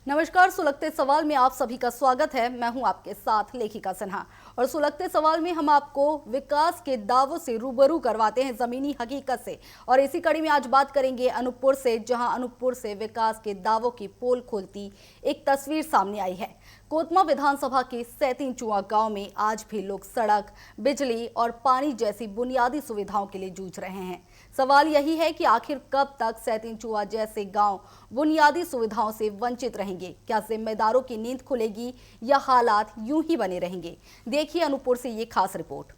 नमस्कार। सुलगते सवाल में आप सभी का स्वागत है। मैं हूं आपके साथ लेखिका सिन्हा और सुलगते सवाल में हम आपको विकास के दावों से रूबरू करवाते हैं जमीनी हकीकत से। और इसी कड़ी में आज बात करेंगे अनूपपुर से, जहां अनूपपुर से विकास के दावों की पोल खोलती एक तस्वीर सामने आई है। कोतमा विधानसभा के सैतीनचुआ गांव में आज भी लोग सड़क, बिजली और पानी जैसी बुनियादी सुविधाओं के लिए जूझ रहे हैं। सवाल यही है कि आखिर कब तक सैतीनचुआ जैसे गांव बुनियादी सुविधाओं से वंचित रहेंगे? क्या जिम्मेदारों की नींद खुलेगी या हालात यूं ही बने रहेंगे? देखिए अनूपपुर से ये खास रिपोर्ट।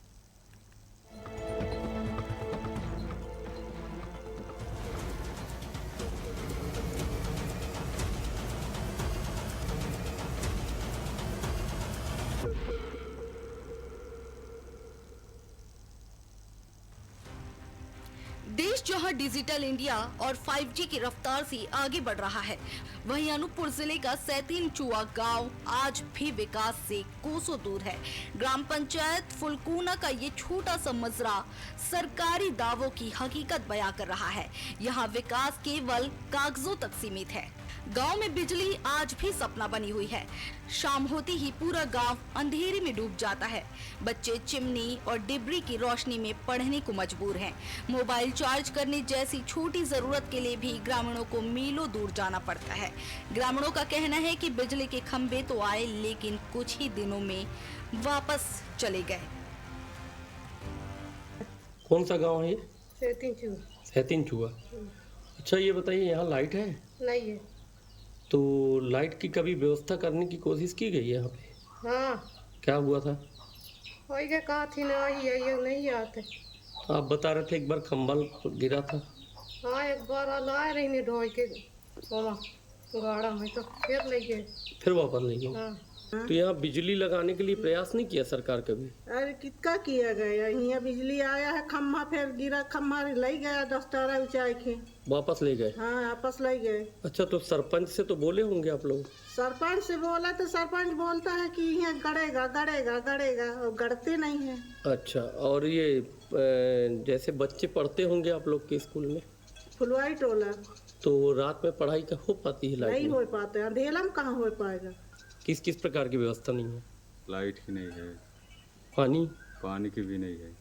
देश जहां डिजिटल इंडिया और 5G की रफ्तार से आगे बढ़ रहा है, वहीं अनूपपुर जिले का सैतीनचुआ गांव आज भी विकास से कोसों दूर है। ग्राम पंचायत फुलकूना का ये छोटा सा मजरा सरकारी दावों की हकीकत बयां कर रहा है। यहाँ विकास केवल कागजों तक सीमित है। गांव में बिजली आज भी सपना बनी हुई है। शाम होती ही पूरा गांव अंधेरे में डूब जाता है। बच्चे चिमनी और डिबरी की रोशनी में पढ़ने को मजबूर हैं। मोबाइल चार्ज करने जैसी छोटी जरूरत के लिए भी ग्रामीणों को मीलों दूर जाना पड़ता है। ग्रामीणों का कहना है कि बिजली के खंभे तो आए, लेकिन कुछ ही दिनों में वापस चले गए। कौन सा गांव है ये? सैतीनचुआ। अच्छा, ये बताइए, यहाँ लाइट है? नहीं है। तो लाइट की कभी व्यवस्था करने की कोशिश की गई है यहाँ पे? हाँ, क्या हुआ था? वही के कहा थी ना, ये नहीं आते। आप बता रहे थे एक बार खंभल गिरा था। हाँ, एक बार लाए रही ने ढोई के गाड़ा में, तो फिर ले गए। फिर वापस ले गए। हाँ। तो यहाँ बिजली लगाने के लिए प्रयास नहीं किया सरकार कभी? अरे कितना किया गया, यहाँ बिजली आया है, खम्भा फिर गिरा, खम्भा ले गया 10 तारा ऊंचाई के, वापस ले गए? हाँ, वापस ले गए। अच्छा, तो सरपंच से तो बोले होंगे आप लोग? सरपंच से बोला तो सरपंच बोलता है कि यहाँ गड़ेगा गड़ेगा गड़ेगा, और गड़ते नहीं है। अच्छा, और ये जैसे बच्चे पढ़ते होंगे आप लोग के स्कूल में? फुलवाई टोला। तो रात में पढ़ाई का हो पाती है? लाइट नहीं हो पाते, अंधेला में कहाँ हो पाएगा। किस किस प्रकार की व्यवस्था नहीं है? लाइट की नहीं है, पानी की भी नहीं है।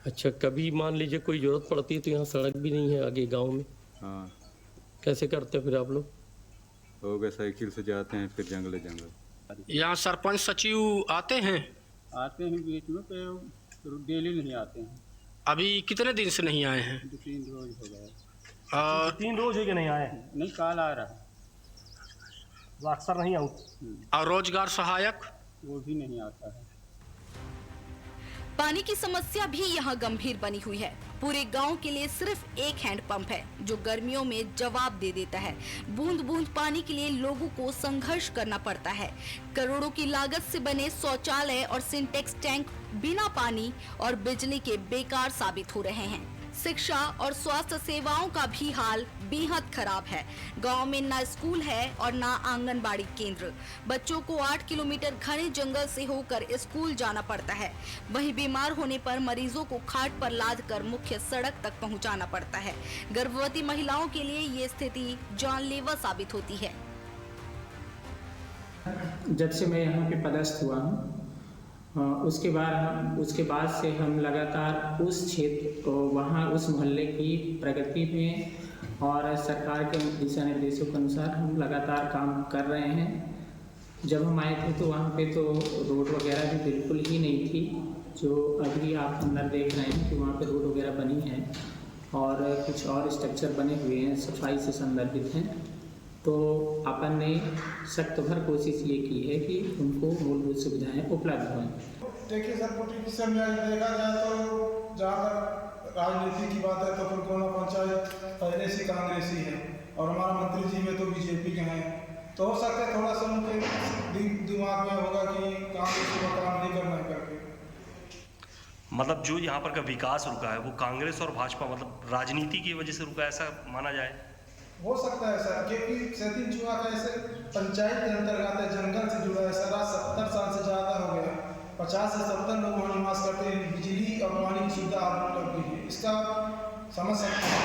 अच्छा, कभी मान लीजिए कोई जरूरत पड़ती है तो यहाँ सड़क भी नहीं है आगे गांव में? हाँ। कैसे करते हैं फिर आप लोग? हो गए, साइकिल से जाते हैं, फिर जंगल। यहाँ सरपंच सचिव आते हैं बीच में, तो डेली नहीं आते हैं। अभी कितने दिन से नहीं आए हैं? 2-3 रोज हो गए। 3 रोज है कि नहीं आए? नहीं, काल आ रहा है। वो अक्सर नहीं आऊँ। और रोजगार सहायक वो भी नहीं आता है। पानी की समस्या भी यहाँ गंभीर बनी हुई है। पूरे गांव के लिए सिर्फ एक हैंडपंप है जो गर्मियों में जवाब दे देता है। बूंद बूंद पानी के लिए लोगों को संघर्ष करना पड़ता है। करोड़ों की लागत से बने शौचालय और सिंटेक्स टैंक बिना पानी और बिजली के बेकार साबित हो रहे हैं। शिक्षा और स्वास्थ्य सेवाओं का भी हाल बेहद खराब है। गांव में ना स्कूल है और ना आंगनबाड़ी केंद्र। बच्चों को 8 किलोमीटर घने जंगल से होकर स्कूल जाना पड़ता है। वहीं बीमार होने पर मरीजों को खाट पर लादकर मुख्य सड़क तक पहुंचाना पड़ता है। गर्भवती महिलाओं के लिए ये स्थिति जानलेवा साबित होती है। जब से मैं यहाँ पे पदस्थ हुआ हूँ, उसके बाद से हम लगातार उस क्षेत्र, वहाँ उस मोहल्ले की प्रगति में और सरकार के दिशा निर्देशों के अनुसार हम लगातार काम कर रहे हैं। जब हम आए थे तो वहाँ पे तो रोड वगैरह भी बिल्कुल ही नहीं थी। जो अभी आप अंदर देख रहे हैं कि वहाँ पे रोड वगैरह बनी है और कुछ और स्ट्रक्चर बने हुए हैं, सफाई से संदर्भित हैं। तो अपन ने सख्त भर कोशिश ये की है कि उनको मूलभूत सुविधाएं उपलब्ध हों। देखिए सर, पोलिटिशियन में देखा जाए तो जहाँ तक राजनीति की बात है तो फुलकूना पंचायत पहले से कांग्रेसी है और हमारा मंत्री जी में तो बीजेपी के हैं। तो हो सकता है थोड़ा सा उनके दिमाग में होगा कि कांग्रेस का काम नहीं करना करके। मतलब जो यहाँ पर का विकास रुका है वो कांग्रेस और भाजपा, मतलब राजनीति की वजह से रुका, ऐसा माना जाए? हो सकता है सर, क्योंकि सैतीनचुआ का ऐसे पंचायत के अंतर्गत है, जंगल से जुड़ा है सर। 70 साल से ज़्यादा हो गया, 50 से 70 लोग वहाँ निवास करते हैं। बिजली और पानी की सुविधा उपलब्ध है, इसका समझ सकते हैं।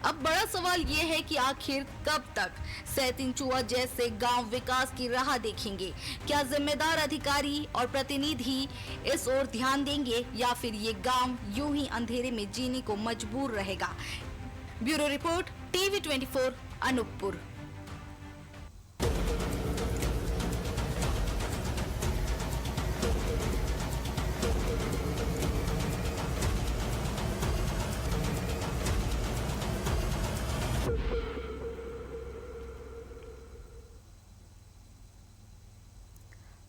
अब बड़ा सवाल ये है कि आखिर कब तक सैतीन-चुआ जैसे गांव विकास की राह देखेंगे। क्या जिम्मेदार अधिकारी और प्रतिनिधि इस ओर ध्यान देंगे या फिर ये गांव यूं ही अंधेरे में जीने को मजबूर रहेगा। Bureau report TV 24 Anuppur.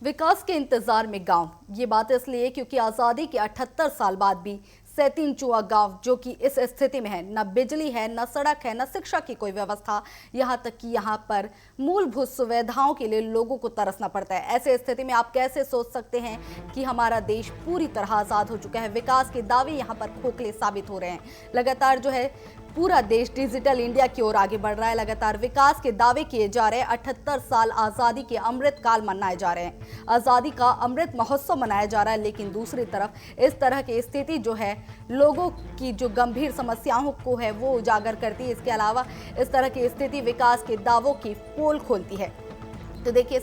विकास के इंतजार में गांव, ये बात इसलिए क्योंकि आजादी के 78 साल बाद भी सैतीन-चुआ गांव जो कि इस स्थिति में है, न बिजली है, न सड़क है, न शिक्षा की कोई व्यवस्था, यहाँ तक कि यहाँ पर मूलभूत सुविधाओं के लिए लोगों को तरसना पड़ता है। ऐसे स्थिति में आप कैसे सोच सकते हैं कि हमारा देश पूरी तरह आजाद हो चुका है। विकास के दावे यहाँ पर खोखले साबित हो रहे हैं। लगातार जो है पूरा देश डिजिटल इंडिया की ओर आगे बढ़ रहा है। लगातार विकास के दावे किए जा रहे हैं। 78 साल आजादी के अमृत काल मनाए जा रहे हैं, आजादी का अमृत महोत्सव मनाया जा रहा है। लेकिन दूसरी तरफ इस तरह की स्थिति जो है लोगों की जो गंभीर समस्याओं को है वो उजागर करती है। इसके अलावा इस तरह की स्थिति विकास के दावों की पोल खोलती है। तो देखिए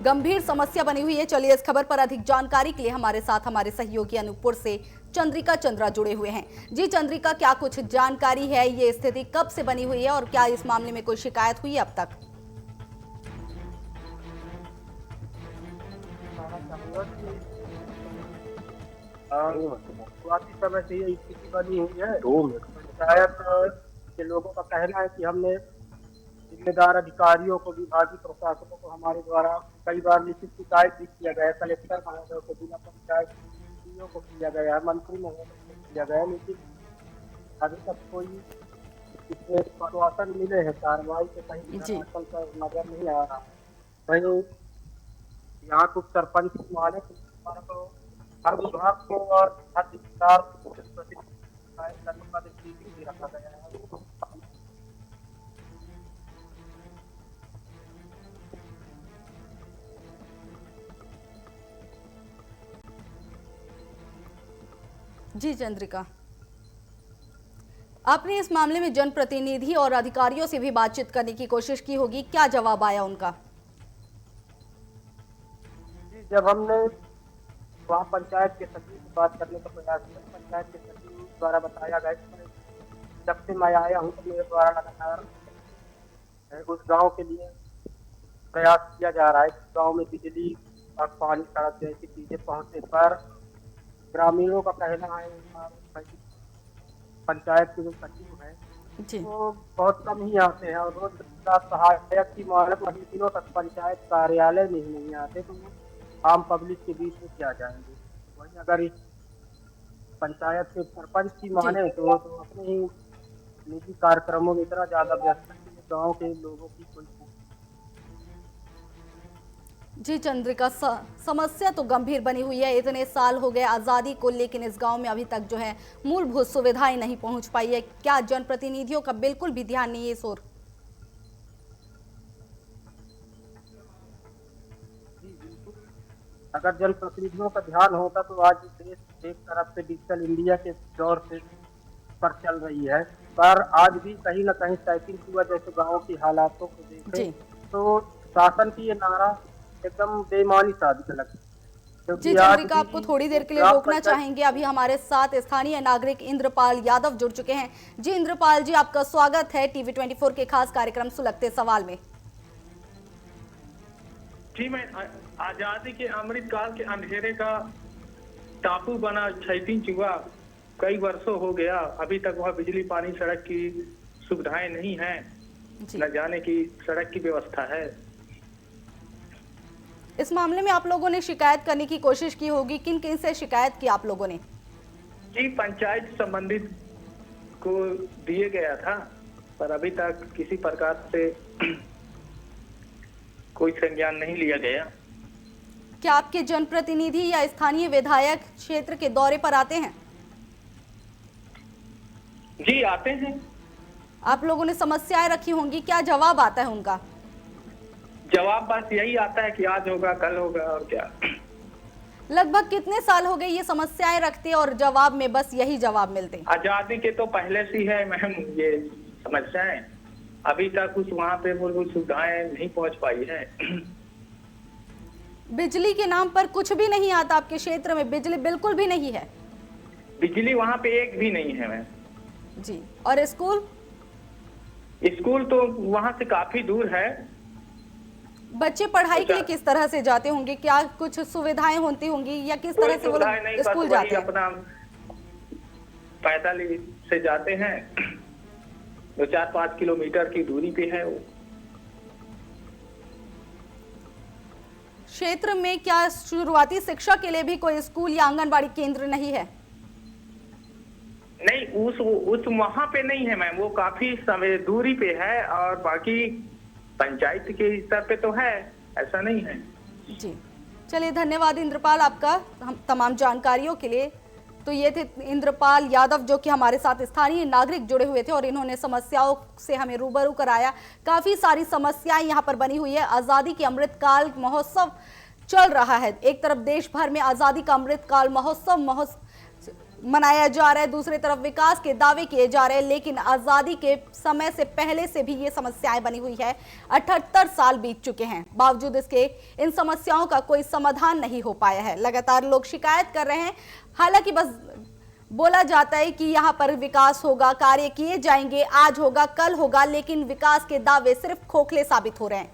गंभीर समस्या बनी हुई है। चलिए इस खबर पर अधिक जानकारी के लिए हमारे साथ हमारे सहयोगी अनूपपुर से चंद्रिका चंद्रा जुड़े हुए हैं। जी चंद्रिका, क्या कुछ जानकारी है, ये स्थिति कब से बनी हुई है और क्या इस मामले में कोई शिकायत हुई है अब तक? शुरुआती समय से ये स्थिति बनी हुई है। पंचायत के लोगों का कहना है कि हमने जिम्मेदार अधिकारियों को, विभागीय प्रशासकों को हमारे द्वारा कई बार लिखित शिकायत भी किया गया है। कलेक्टर महोदय को, जिला पंचायत को किया गया है, मंत्री महोदय को किया गया है, लेकिन अभी तक कोई इसमें आश्वासन मिले हैं कार्रवाई के कहीं नजर नहीं आ रहा। वहीं यहाँ कुछ सरपंच माने तो हर विभाग को और हर जिम्मेदार करने का मीटिंग भी रखा गया है। जी चंद्रिका, आपने इस मामले में जनप्रतिनिधि और अधिकारियों से भी बातचीत करने की कोशिश की होगी, क्या जवाब आया उनका? जी, जब हमने वहाँ पंचायत के सचिव से बात करने का प्रयास किया, पंचायत के सचिव द्वारा बताया गया कि जब से मैं आया हूँ तो मेरे द्वारा लगातार उस गांव के लिए प्रयास किया जा रहा है। गांव में बिजली और पानी, सड़क जैसी चीजें पहुँचने पर ग्रामीणों का कहना है, पंचायत के जो सचिव हैं वो बहुत कम ही आते हैं और रोज सहायक की मानक वही दिनों तक पंचायत कार्यालय में ही नहीं आते, तो वो आम पब्लिक के बीच में क्या जाएंगे। वहीं अगर इस पंचायत के सरपंच की माने तो अपने ही निजी कार्यक्रमों में इतना ज्यादा व्यस्त है कि गाँव के लोगों की कोई। जी चंद्रिका, समस्या तो गंभीर बनी हुई है। इतने साल हो गए आज़ादी को, लेकिन इस गांव में अभी तक जो है मूलभूत सुविधाएं नहीं पहुंच पाई है। क्या जनप्रतिनिधियों का बिल्कुल भी ध्यान नहीं है इस ओर? अगर जनप्रतिनिधियों का ध्यान होता तो आज देश एक तरफ से डिजिटल इंडिया के दौर से पर चल रही है, पर आज भी कहीं न कहीं सैतीन-चुआ जैसे गाँव की हालातों को देखें तो शासन की ये नारा एकदम बेईमानी साबित लगती है। जी चंद्रिका, आपको थोड़ी देर के लिए रोकना चाहेंगे। अभी हमारे साथ स्थानीय नागरिक इंद्रपाल यादव जुड़ चुके हैं। जी इंद्रपाल जी, आपका स्वागत है टीवी 24 के खास कार्यक्रम सुलगते सवाल में। जी, मैं आजादी के अमृत काल के अंधेरे का टापू बना सैतीन-चुआ कई वर्षों हो गया, अभी तक वह बिजली, पानी, सड़क की सुविधाएं नहीं है, न जाने की सड़क की व्यवस्था है। इस मामले में आप लोगों ने शिकायत करने की कोशिश की होगी, किन किन से शिकायत की आप लोगों ने? जी, पंचायत संबंधित को दिए गया था, पर अभी तक किसी प्रकार से कोई संज्ञान नहीं लिया गया। क्या आपके जनप्रतिनिधि या स्थानीय विधायक क्षेत्र के दौरे पर आते हैं? जी आते हैं। आप लोगों ने समस्याएं रखी होंगी, क्या जवाब आता है उनका? जवाब बस यही आता है कि आज होगा, कल होगा, और क्या। लगभग कितने साल हो गए ये समस्याएं रखते और जवाब में बस यही जवाब मिलते? आजादी के तो पहले से है मैम ये समस्याएं, अभी तक कुछ वहाँ पे मूलभूत सुविधाएं नहीं पहुँच पाई है। बिजली के नाम पर कुछ भी नहीं आता आपके क्षेत्र में? बिजली बिल्कुल भी नहीं है? बिजली वहाँ पे एक भी नहीं है मैम जी। और स्कूल? स्कूल तो वहाँ से काफी दूर है। बच्चे पढ़ाई के लिए किस तरह से जाते होंगे? क्या कुछ सुविधाएं होती होंगी या किस तरह से वो लोग स्कूल जाते हैं? अपना पैदल से जाते हैं, 2-4-5 किलोमीटर की दूरी पे है वो। क्षेत्र में क्या शुरुआती शिक्षा के लिए भी कोई स्कूल या आंगनबाड़ी केंद्र नहीं है? नहीं, उस वहाँ पे नहीं है मैम, वो काफी समय दूरी पे है, और बाकी पंचायत के स्तर पे तो है, ऐसा नहीं है। जी चलिए, धन्यवाद इंद्रपाल आपका हम तमाम जानकारियों के लिए। तो ये थे इंद्रपाल यादव जो कि हमारे साथ स्थानीय नागरिक जुड़े हुए थे और इन्होंने समस्याओं से हमें रूबरू कराया। काफी सारी समस्याएं यहाँ पर बनी हुई है। आजादी के अमृतकाल महोत्सव चल रहा है, एक तरफ देश भर में आजादी का अमृतकाल महोत्सव मनाया जा रहा है, दूसरी तरफ विकास के दावे किए जा रहे हैं, लेकिन आजादी के समय से पहले से भी ये समस्याएं बनी हुई है। 78 साल बीत चुके हैं, बावजूद इसके इन समस्याओं का कोई समाधान नहीं हो पाया है। लगातार लोग शिकायत कर रहे हैं। हालांकि बस बोला जाता है कि यहाँ पर विकास होगा, कार्य किए जाएंगे, आज होगा कल होगा, लेकिन विकास के दावे सिर्फ खोखले साबित हो रहे हैं।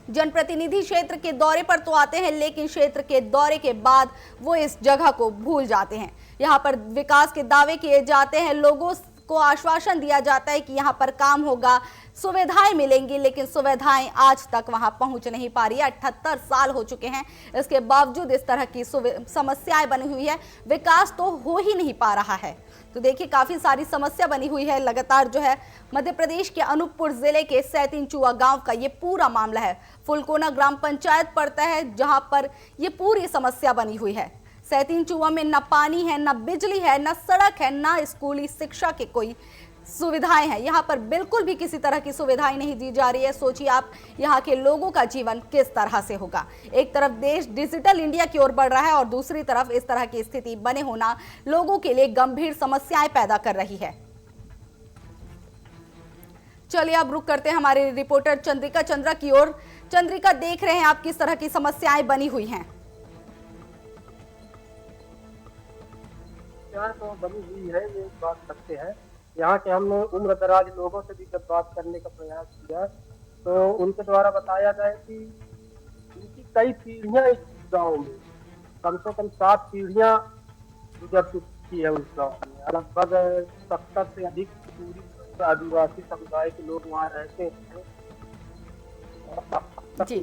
जनप्रतिनिधि क्षेत्र के दौरे पर तो आते हैं, लेकिन क्षेत्र के दौरे के बाद वो इस जगह को भूल जाते हैं। यहाँ पर विकास के दावे किए जाते हैं, लोगों को आश्वासन दिया जाता है कि यहाँ पर काम होगा, सुविधाएं मिलेंगी, लेकिन सुविधाएं आज तक वहां पहुंच नहीं पा रही है। 78 साल हो चुके हैं, इसके बावजूद इस तरह की समस्याएं बनी हुई है, विकास तो हो ही नहीं पा रहा है। तो देखिए, काफी सारी समस्या बनी हुई है। लगातार जो है मध्य प्रदेश के अनूपपुर जिले के सैतीनचुआ गांव का ये पूरा मामला है। फुलकोना ग्राम पंचायत पड़ता है जहां पर ये पूरी समस्या बनी हुई है। सैतीनचुआ में न पानी है, न बिजली है, न सड़क है, न स्कूली शिक्षा के कोई सुविधाएं हैं। यहाँ पर बिल्कुल भी किसी तरह की सुविधाएं नहीं दी जा रही है। सोचिए आप, यहाँ के लोगों का जीवन किस तरह से होगा। एक तरफ देश डिजिटल इंडिया की ओर बढ़ रहा है और दूसरी तरफ इस तरह की स्थिति बने होना लोगों के लिए गंभीर समस्याएं पैदा कर रही है। चलिए अब रुक करते हैं हमारे रिपोर्टर चंद्रिका चंद्रा की ओर। चंद्रिका, देख रहे हैं आप किस तरह की समस्याएं बनी हुई हैं? तो बनी हुई है, ये बात सकते हैं। यहाँ के हमने उम्र दराज लोगों से भी जब बात करने का प्रयास किया तो उनके द्वारा बताया गया कि इनकी कई पीढ़ियां इस गांव में, कम से कम 7 पीढ़ियां गुजर चुकी है उस गांव में। लगभग 70 से अधिक पूरी आदिवासी समुदाय के लोग वहाँ रहते हैं। जी।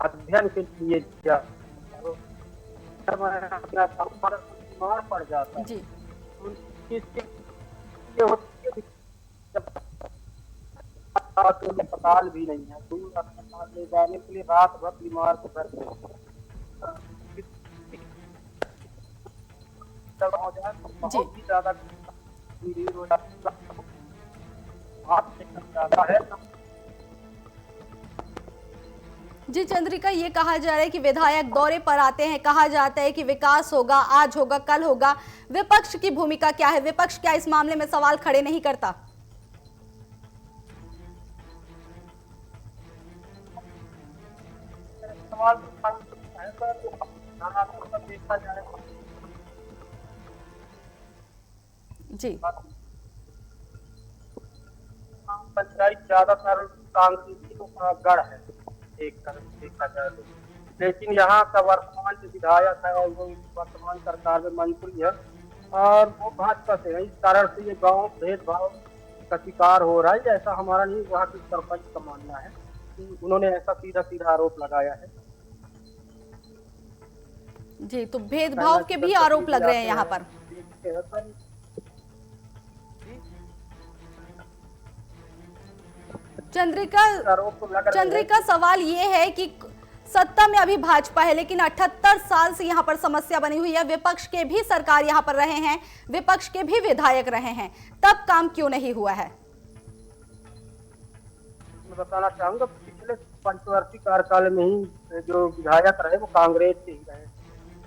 अध्ययन के लिए बीमार पड़ जाता जी। अस्पताल भी नहीं है, दूर अस्पताल ले जाने के लिए रात भर बीमार को कर हो जाए तो बहुत ही ज्यादा हो जाता है। जी चंद्रिका, ये कहा जा रहा है कि विधायक दौरे पर आते हैं, कहा जाता है कि विकास होगा, आज होगा कल होगा। विपक्ष की भूमिका क्या है? विपक्ष क्या इस मामले में सवाल खड़े नहीं करता? जी। पंचायत ज्यादातर कांग्रेसी का गढ़ है एक तरफ देखा जाए तो, लेकिन यहाँ का वर्तमान जो विधायक है और वो वर्तमान सरकार में मंत्री है और वो भाजपा से है। इस कारण से ये गांव भेदभाव का शिकार हो रहा है। ऐसा हमारा नहीं, वहाँ के सरपंच का मानना है कि उन्होंने ऐसा सीधा सीधा आरोप लगाया है। जी, तो भेदभाव के भी आरोप लग रहे हैं यहाँ पर। आरोप तो लग रहे हैं। चंद्रिका, सवाल ये है कि सत्ता में अभी भाजपा है, लेकिन 78 साल से यहाँ पर समस्या बनी हुई है। विपक्ष के भी सरकार यहाँ पर रहे हैं, विपक्ष के भी विधायक रहे हैं, तब काम क्यों नहीं हुआ है? मैं बताना चाहूंगा, पिछले पंचवर्षीय कार्यकाल में ही जो विधायक रहे वो कांग्रेस से ही रहे,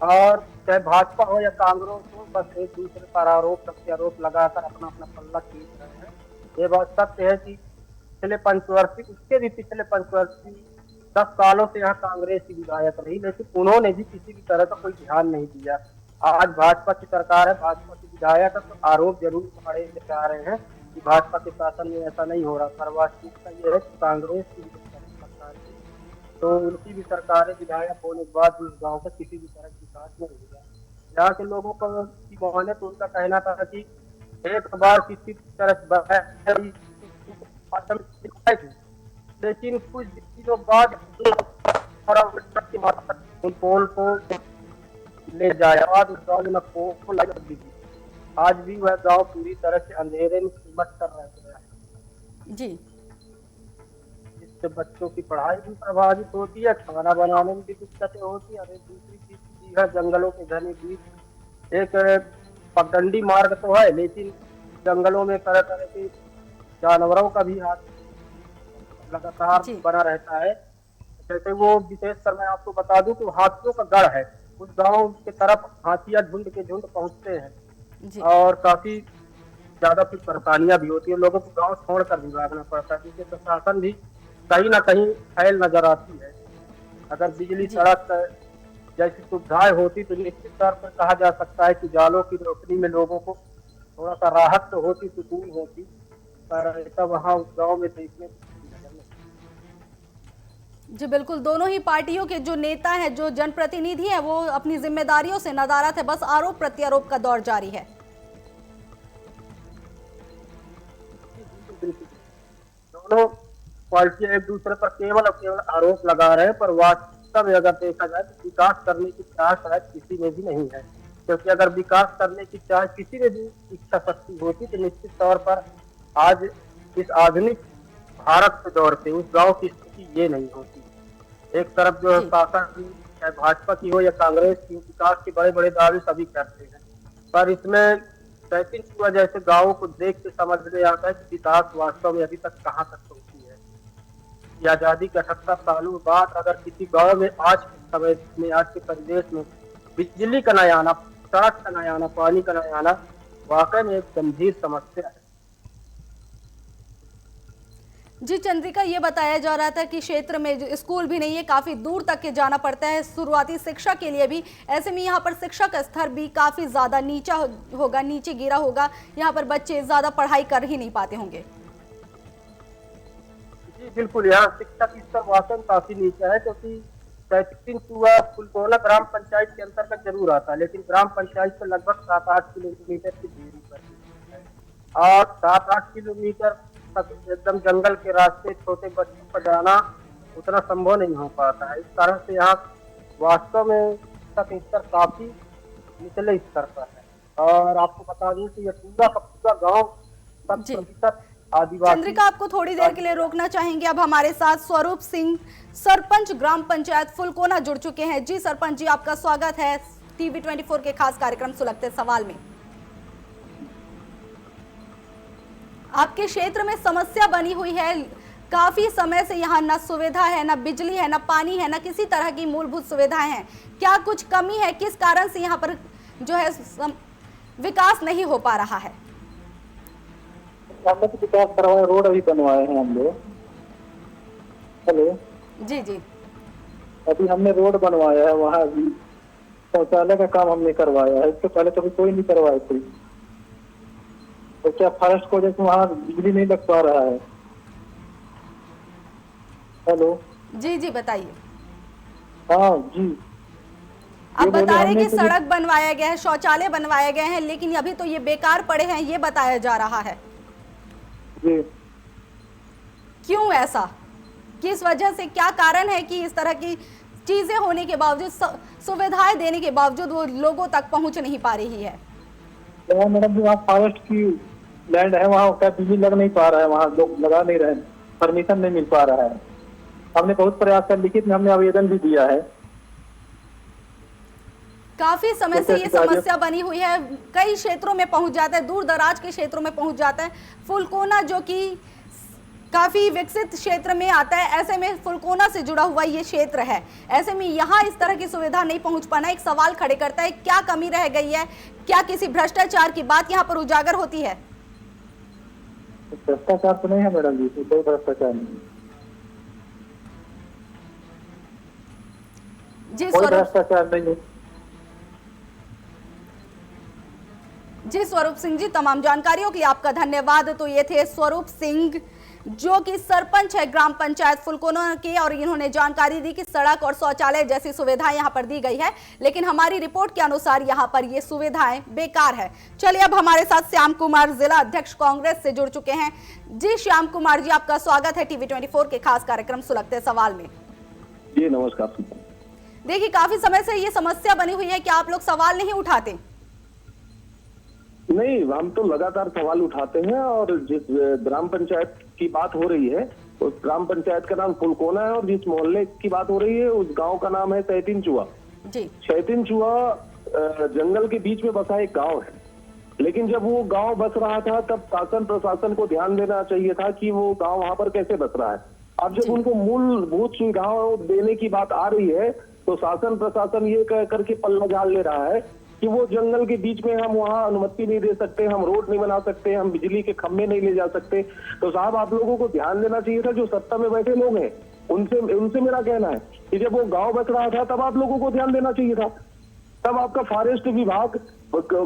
और चाहे भाजपा हो या कांग्रेस हो, बस एक दूसरे पर आरोप प्रत्यारोप लगाकर अपना अपना पल्ला खींच रहे हैं। ये बात सत्य है कि पिछले पंचवर्षीय, उसके भी पिछले पंचवर्षीय 10 सालों से यहाँ कांग्रेस की विधायक रही, लेकिन उन्होंने भी किसी भी तरह का कोई ध्यान नहीं दिया। आज भाजपा की सरकार है, भाजपा की विधायक है, तो आरोप जरूर खड़े जा रहे हैं कि भाजपा के शासन में ऐसा नहीं हो रहा। पर वास्तविकता ये है कि कांग्रेस की सरकार थी, तो उनकी भी सरकार है, विधायक होने के बाद भी उस गाँव का किसी भी तरह की विकास नहीं हुआ। यहाँ के लोगों की माने तो उनका कहना था कि एक बार किसी तरह लेकिन कुछ दिनों बाद पोल को ले जाया, बाद उस गाँव में पोल लग दी। आज भी वह गांव पूरी तरह से अंधेरे में सिमट कर रह है जी, जिससे बच्चों की पढ़ाई भी प्रभावित होती है, खाना बनाने में भी दिक्कतें होती है। और दूसरी चीज है, जंगलों के घने बीच एक पगडंडी मार्ग तो है, लेकिन जंगलों में तरह तरह के जानवरों का भी हाथ लगातार बना रहता है। जैसे वो विशेषकर मैं आपको बता दूं कि हाथियों का गढ़ है, उस गांव के तरफ हाथियां झुंड के झुंड पहुंचते हैं और काफी ज्यादा फिर परेशानियां भी होती है। लोगों को गांव छोड़कर भी भागना पड़ता है, जिससे प्रशासन भी कहीं ना कहीं फैल नजर आती है। अगर बिजली सड़क जैसी सुविधाएं होती तो निश्चित तौर पर कहा जा सकता है कि जालों की रोशनी में लोगों को थोड़ा सा राहत तो होती, सुकून होती, पर ऐसा वहाँ उस गाँव में देखने जी बिल्कुल। दोनों ही पार्टियों के जो नेता हैं, जो जनप्रतिनिधि हैं, वो अपनी जिम्मेदारियों से नदारत है, बस आरोप प्रत्यारोप का दौर जारी है। दोनों पार्टियां एक दूसरे पर केवल और केवल आरोप लगा रहे हैं, पर वास्तव में अगर देखा जाए तो विकास करने की चाह शायद किसी में भी नहीं है। क्योंकि अगर विकास करने की चाह किसी में भी इच्छा शक्ति होती तो निश्चित तौर पर आज इस आधुनिक भारत के दौर पे उस गांव की स्थिति ये नहीं होती। एक तरफ जो है शासन, चाहे भाजपा की हो या कांग्रेस की, विकास के बड़े बड़े दावे सभी करते हैं, पर इसमें 33 जैसे गाँवों को देख के समझ में आता है कि विकास वास्तव में अभी तक कहाँ तक पहुंची है। ये आजादी के 78 सालों बाद अगर किसी गाँव में आज के समय में, आज के परिवेश में बिजली का न आना, सड़क का न आना, पानी का न आना वाकई में एक गंभीर समस्या है। जी चंद्रिका, ये बताया जा रहा था कि क्षेत्र में जो स्कूल भी नहीं है, काफी दूर तक के जाना पड़ता है शुरुआती शिक्षा के लिए भी। ऐसे में यहाँ पर शिक्षा का स्तर भी काफी ज्यादा नीचा होगा, नीचे गिरा होगा, यहाँ पर बच्चे ज्यादा पढ़ाई कर ही नहीं पाते होंगे। जी बिल्कुल, यहाँ शिक्षा की स्तर वाकई काफी नीचा है, क्योंकि 33 चुआ फुलकोना ग्राम पंचायत के अंतर्गत जरूर आता है, लेकिन ग्राम पंचायत से लगभग 7-8 किलोमीटर की दूरी पर है, और 7-8 किलोमीटर एकदम जंगल के रास्ते छोटे बच्चों पर जाना उतना संभव नहीं हो पाता है। इस तरह से यहाँ वास्तव में तक स्तर काफी निचले स्तर पर है। और आपको बता दूं कि ये पूरा का पूरा गाँव 100% आदिवासी। चंद्रिका, आपको थोड़ी देर के लिए रोकना चाहेंगे। अब हमारे साथ स्वरूप सिंह, सरपंच ग्राम पंचायत फुलकोना, जुड़ चुके हैं। जी सरपंच जी, आपका स्वागत है टीवी 24 के खास कार्यक्रम सुलगते सवाल में। आपके क्षेत्र में समस्या बनी हुई है, काफी समय से यहाँ न सुविधा है, न बिजली है, न पानी है, न किसी तरह की मूलभूत सुविधाएं हैं। क्या कुछ कमी है? किस कारण से यहाँ पर जो है विकास नहीं हो पा रहा है? हमने तो विकास करवाया, रोड अभी बनवाए हैं हम लोग। हेलो जी जी, अभी हमने रोड बनवाया है, वहाँ अभी शौचालय का काम हमने करवाया है। इससे पहले कभी कोई नहीं करवाया कोई। तो क्या फॉरेस्ट को जैसे वहाँ बिजली नहीं लग पा रहा है? हेलो जी जी बताइए। हाँ जी, आप बता रहे कि सड़क बनवाया गया है, शौचालय बनवाए गए हैं, लेकिन अभी तो ये बेकार पड़े हैं, ये बताया जा रहा है जी। क्यों ऐसा? किस वजह से? क्या कारण है कि इस तरह की चीजें होने के बावजूद, सुविधाएं देने के बावजूद वो लोगों तक पहुंच नहीं पा रही है? मैडम, वहाँ फॉरेस्ट की लैंड है, वहाँ क्या बिजली लग नहीं पा रहा है, वहाँ लोग लगा नहीं रहे, परमिशन नहीं मिल पा रहा है। हमने बहुत प्रयास कर, लिखित में हमने आवेदन भी दिया है। काफी समय से ये समस्या बनी हुई है, कई क्षेत्रों में पहुंच जाता है, दूर दराज के क्षेत्रों में पहुंच जाता है। फुलकोना जो कि काफी विकसित क्षेत्र में आता है, ऐसे में फुलकोना से जुड़ा हुआ ये क्षेत्र है, ऐसे में यहाँ इस तरह की सुविधा नहीं पहुंच पाना एक सवाल खड़े करता है। क्या कमी रह गई है? क्या किसी भ्रष्टाचार की बात यहाँ पर उजागर होती है? भ्रष्टाचार तो नहीं है मैडम जी, कोई भ्रष्टाचार नहीं, कोई भ्रष्टाचार नहीं है जी। स्वरूप सिंह जी, तमाम जानकारियों के लिए आपका धन्यवाद। तो ये थे स्वरूप सिंह जो कि सरपंच है ग्राम पंचायत फुलकोना के, और इन्होंने जानकारी दी कि सड़क और शौचालय जैसी सुविधाएं यहां पर दी गई है, लेकिन हमारी रिपोर्ट के अनुसार यहां पर ये सुविधाएं बेकार है। चलिए अब हमारे साथ श्याम कुमार, जिला अध्यक्ष कांग्रेस से जुड़ चुके हैं। जी श्याम कुमार जी, आपका स्वागत है टीवी 24 के खास कार्यक्रम सुलगते सवाल में। जी नमस्कार। देखिए, काफी समय से ये समस्या बनी हुई है कि आप लोग सवाल नहीं उठाते। नहीं, हम तो लगातार सवाल उठाते हैं, और जिस ग्राम पंचायत की बात हो रही है उस ग्राम पंचायत का नाम फुलकोना है, और जिस मोहल्ले की बात हो रही है उस गांव का नाम है सैतीन चुआ। सैतीन चुआ जंगल के बीच में बसा एक गांव है, लेकिन जब वो गांव बस रहा था तब शासन प्रशासन को ध्यान देना चाहिए था कि वो गांव वहां पर कैसे बस रहा है। अब जब उनको मूलभूत सुविधाएं देने की बात आ रही है तो शासन प्रशासन ये कह करके पल्ला झाड़ ले रहा है कि वो जंगल के बीच में हम वहाँ अनुमति नहीं दे सकते, हम रोड नहीं बना सकते, हम बिजली के खंभे नहीं ले जा सकते। तो साहब, आप लोगों को ध्यान देना चाहिए था, जो सत्ता में बैठे लोग हैं उनसे मेरा कहना है कि जब वो गांव बच रहा था तब आप लोगों को ध्यान देना चाहिए था। तब आपका फॉरेस्ट विभाग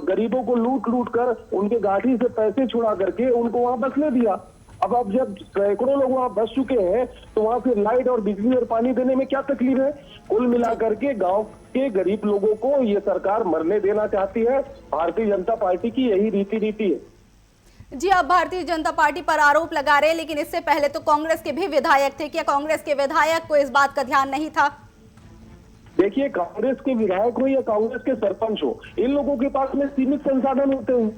गरीबों को लूट कर उनके गाड़ी से पैसे छुड़ा करके उनको वहां बसने दिया। अब जब सैकड़ों लोग वहां बस चुके हैं तो वहां फिर लाइट और बिजली और पानी देने में क्या तकलीफ है? कुल मिलाकर के गांव के गरीब लोगों को ये सरकार मरने देना चाहती है। भारतीय जनता पार्टी की यही रीति है। जी, आप भारतीय जनता पार्टी पर आरोप लगा रहे हैं, लेकिन इससे पहले तो कांग्रेस के भी विधायक थे। क्या कांग्रेस के विधायक को इस बात का ध्यान नहीं था? देखिए, कांग्रेस के विधायक हो या कांग्रेस के सरपंच हो, इन लोगों के पास में सीमित संसाधन होते हैं,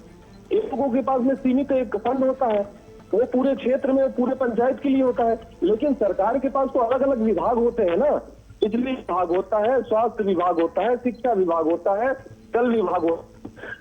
इन लोगों के पास में सीमित एक फंड होता है, वो पूरे क्षेत्र में पूरे पंचायत के लिए होता है। लेकिन सरकार के पास तो अलग अलग विभाग होते हैं ना, बिजली विभाग होता है, स्वास्थ्य विभाग होता है, शिक्षा विभाग होता है, जल विभाग होता है।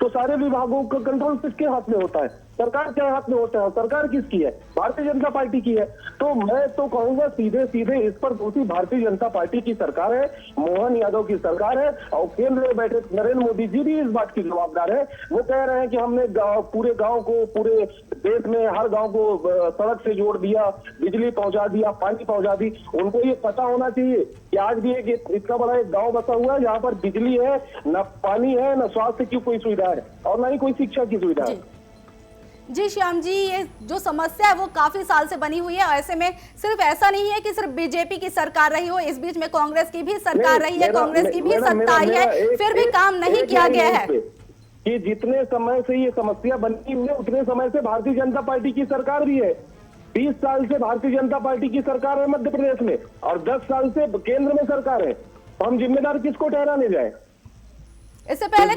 तो सारे विभागों का कंट्रोल किसके हाथ में होता है? सरकार के हाथ में होता है। सरकार किसकी है? भारतीय जनता पार्टी की है। तो मैं तो कहूंगा सीधे इस पर दोषी भारतीय जनता पार्टी की सरकार है, मोहन यादव की सरकार है, और केंद्र में बैठे नरेंद्र मोदी जी भी इस बात की जवाबदार है। वो कह रहे हैं कि हमने पूरे गांव को, पूरे देश में हर गांव को सड़क से जोड़ दिया, बिजली पहुंचा दिया, पानी पहुंचा दी। उनको ये पता होना चाहिए कि आज भी एक इतना बड़ा एक गाँव बसा हुआ है जहाँ पर बिजली है, न पानी है, न स्वास्थ्य की कोई सुविधा है, और न ही कोई शिक्षा की सुविधा है। जी श्याम जी, ये जो समस्या है वो काफी साल से बनी हुई है। ऐसे में सिर्फ ऐसा नहीं है कि सिर्फ बीजेपी की सरकार रही हो, इस बीच में कांग्रेस की भी सरकार रही है, कांग्रेस की भी सत्ता आई है, फिर भी काम नहीं किया गया है। कि जितने समय से ये समस्या बनी हुई है उतने समय से भारतीय जनता पार्टी की सरकार भी है। 20 साल से भारतीय जनता पार्टी की सरकार है मध्य प्रदेश में, और 10 साल से केंद्र में सरकार है। तो हम जिम्मेदार किसको ठहराने जाए? इससे पहले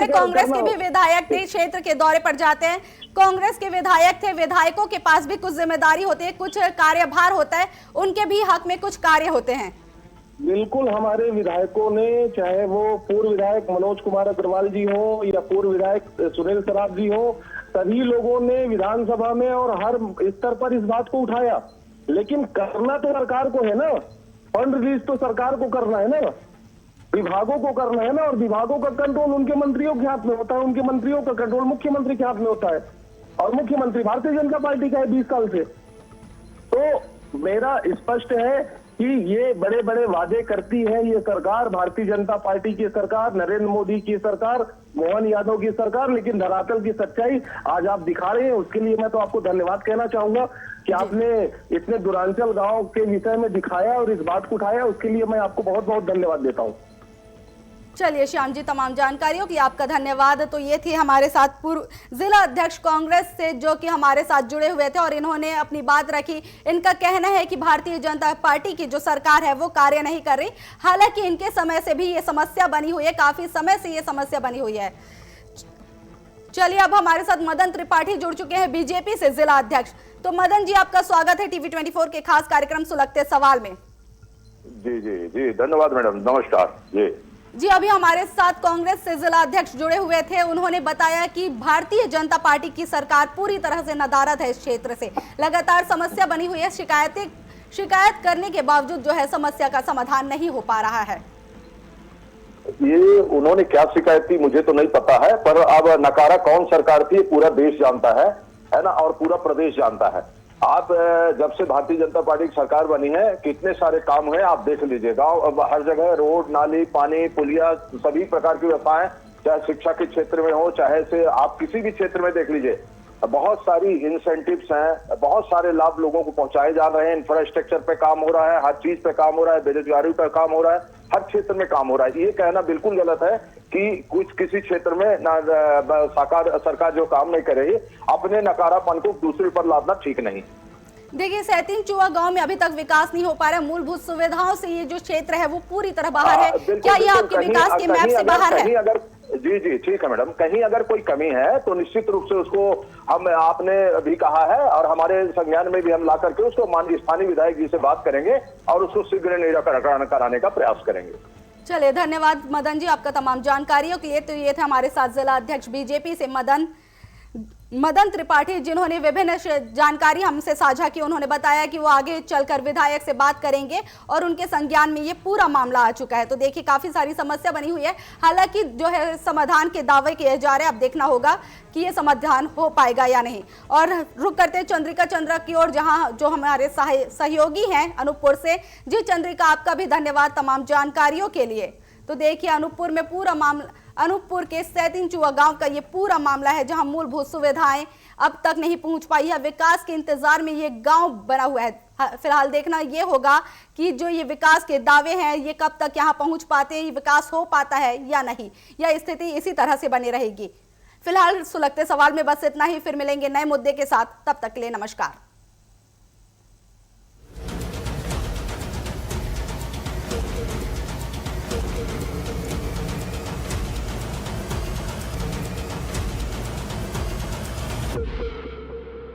कांग्रेस के भी विधायक थे, क्षेत्र के दौरे पर जाते हैं, कांग्रेस के विधायक थे, विधायकों के पास भी कुछ जिम्मेदारी होती है, कुछ कार्यभार होता है, उनके भी हक में कुछ कार्य होते हैं। बिल्कुल, हमारे विधायकों ने, चाहे वो पूर्व विधायक मनोज कुमार अग्रवाल जी हो या पूर्व विधायक सुनील सराफ जी हो, सभी लोगों ने विधानसभा में और हर स्तर पर इस बात को उठाया। लेकिन करना तो सरकार को है ना, फंड रिलीज तो सरकार को करना है ना, विभागों को करना है ना, और विभागों का कंट्रोल उनके मंत्रियों के हाथ में होता है, उनके मंत्रियों का कंट्रोल मुख्यमंत्री के हाथ में होता है, और मुख्यमंत्री भारतीय जनता पार्टी का है 20 साल से। तो मेरा स्पष्ट है कि ये बड़े बड़े वादे करती है ये सरकार, भारतीय जनता पार्टी की सरकार, नरेंद्र मोदी की सरकार, मोहन यादव की सरकार, लेकिन धरातल की सच्चाई आज आप दिखा रहे हैं। उसके लिए मैं तो आपको धन्यवाद कहना चाहूंगा कि आपने इतने दूरांचल गांव के विषय में दिखाया और इस बात को उठाया, उसके लिए मैं आपको बहुत बहुत धन्यवाद देता हूँ। चलिए श्याम जी, तमाम जानकारियों की आपका धन्यवाद। तो ये थे हमारे साथ पूर्व जिला अध्यक्ष कांग्रेस से जो कि हमारे साथ जुड़े हुए थे और इन्होंने अपनी बात रखी। इनका कहना है कि भारतीय जनता पार्टी की जो सरकार है वो कार्य नहीं कर रही, हालांकि इनके समय से भी ये समस्या बनी हुई है, काफी समय से ये समस्या बनी हुई है। चलिए अब हमारे साथ मदन त्रिपाठी जुड़ चुके हैं बीजेपी से, जिला अध्यक्ष। तो मदन जी, आपका स्वागत है टीवी 24 के खास कार्यक्रम सुलगते सवाल में। जी जी जी, धन्यवाद मैडम, नमस्कार जी। अभी हमारे साथ कांग्रेस से जिला अध्यक्ष जुड़े हुए थे, उन्होंने बताया कि भारतीय जनता पार्टी की सरकार पूरी तरह से नदारद है इस क्षेत्र से, लगातार समस्या बनी हुई है, शिकायत करने के बावजूद जो है समस्या का समाधान नहीं हो पा रहा है। ये उन्होंने क्या शिकायत की मुझे तो नहीं पता है, पर अब नकारा कौन सरकार थी पूरा देश जानता है ना, और पूरा प्रदेश जानता है। आप जब से भारतीय जनता पार्टी की सरकार बनी है कितने सारे काम हुए आप देख लीजिए। गांव हर जगह रोड, नाली, पानी, पुलिया, सभी प्रकार की व्यवस्थाएं, चाहे शिक्षा के क्षेत्र में हो, चाहे से आप किसी भी क्षेत्र में देख लीजिए, बहुत सारी इंसेंटिव्स हैं, बहुत सारे लाभ लोगों को पहुंचाए जा रहे हैं। इंफ्रास्ट्रक्चर पे काम हो रहा है, हर चीज पे काम हो रहा है, बेरोजगारी पे काम हो रहा है, हर क्षेत्र में काम हो रहा है। ये कहना बिल्कुल गलत है कि किसी क्षेत्र में सरकार जो काम नहीं कर रही, अपने नकारापन को दूसरे पर लादना ठीक नहीं। देखिए, सैतीन चुआ गांव में अभी तक विकास नहीं हो पा रहा है, मूलभूत सुविधाओं से ये जो क्षेत्र है वो पूरी तरह बाहर है। क्या ये आपके विकास के मैप से बाहर है? अगर जी जी ठीक है मैडम, कहीं अगर कोई कमी है तो निश्चित रूप से उसको हम आपने भी कहा है और हमारे संज्ञान में भी हम ला करके उसको माननीय स्थानीय विधायक जी से बात करेंगे और उसको शीघ्र निराकरण कराने का प्रयास करेंगे। चलिए, धन्यवाद मदन जी आपका तमाम जानकारियों के लिए। तो ये थे हमारे साथ जिला अध्यक्ष बीजेपी से मदन त्रिपाठी, जिन्होंने विभिन्न जानकारी हमसे साझा की। उन्होंने बताया कि वो आगे चलकर विधायक से बात करेंगे और उनके संज्ञान में ये पूरा मामला आ चुका है। तो देखिए, काफी सारी समस्या बनी हुई है, हालांकि जो है समाधान के दावे किए जा रहे हैं। अब देखना होगा कि ये समाधान हो पाएगा या नहीं। और रुक करते चंद्रिका की ओर, जहां जो हमारे सहयोगी हैं अनूपपुर से। जी चंद्रिका, आपका भी धन्यवाद तमाम जानकारियों के लिए। तो देखिए, अनूपपुर में पूरा मामला, अनूपपुर के सैतीन चुआ गांव का ये पूरा मामला है, जहां मूलभूत सुविधाएं अब तक नहीं पहुंच पाई है। विकास के इंतजार में ये गांव बना हुआ है। फिलहाल देखना ये होगा कि जो ये विकास के दावे हैं ये कब तक यहां पहुंच पाते हैं, ये विकास हो पाता है या नहीं, या स्थिति इसी तरह से बनी रहेगी। फिलहाल सुलगते सवाल में बस इतना ही, फिर मिलेंगे नए मुद्दे के साथ, तब तक के लिए नमस्कार।